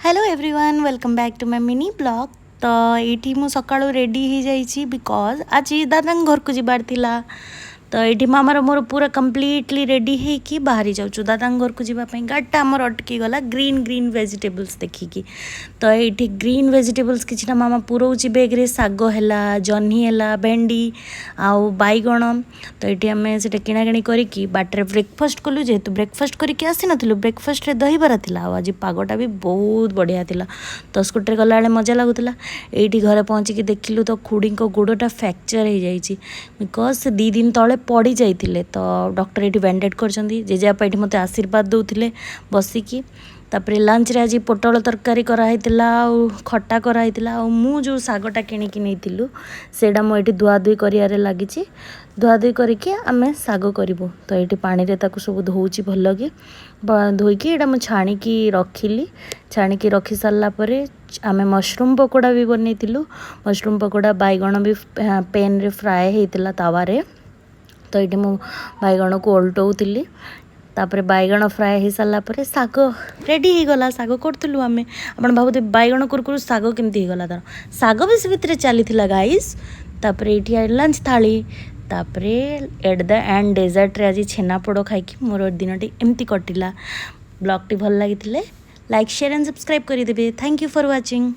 Hello everyone welcome back to my mini blog. तो ये मु सका रेडी हो जाइए बिकज आज दादा घर को जबार थिला। तो ये मामार मोर पूरा कम्प्लीटली रेडी होकि बाहरी जाऊँ दादा घर को जावाई। गाड़ीटा आमर अटकी गला ग्रीन ग्रीन वेजिटेबल्स देखिकी। तो ये ग्रीन वेजिटेबल्स किसी मामा पुराऊँच बेग्रे शाग है जह्नी है भेंडी आउ बैगण। तो ये आम से किणाकिणी करके बाटर ब्रेकफास्ट कलु जेहेतु ब्रेकफास्ट करके आसी नु ब्रेकफास्ट दहीबरा था। आज पागटा भी बहुत बढ़िया था। तो स्कूटर गला मजा लगुला। ये घरे पहुँचिकी देखिलु तो खुड़ी गोड़टा फ्रैक्चर हो जाए बिकज से 2 दिन तले पड़ी जाइए। तो डॉक्टर ये बैंडेड कर जेजेबापा ये मत आशीर्वाद दौले बसिकी। तापर लंच रे आज पोटल तरकारी कराई खटा कराई मु जो सागटा किणिकी नहीं सेटा मुझे धुआधुई कर लगी। धुआधुई करके आम साग करूँ। तो ये पानी रे ताकू सब धोची भल कि धोईकी ये मुझे छाणिकी रखिली। छाणिकी रखी सारापर आम मशरूम पकोड़ा भी बनईलु। मशरूम पकोड़ा बैगण भी पेन रे फ्राए होता तावारे। तो ये मु बैगण को ओल्टाऊली। तापर बैगण फ्राए हो सारापर शाग रेडी हो गला। शाग करूँ आम आप भावुते बैगण कुरकुर शाग केमती होगला तार शाग भी से भितर चली गाइस। तापर ये लंच थाली तापर एट द एंड डेजर्ट रे आज छेनापोड़ खाई मोर दिन टी एमती कटिला। ब्लॉग टी भल लगी लाइक शेयर एंड सब्सक्राइब करदेवे। Thank you for watching.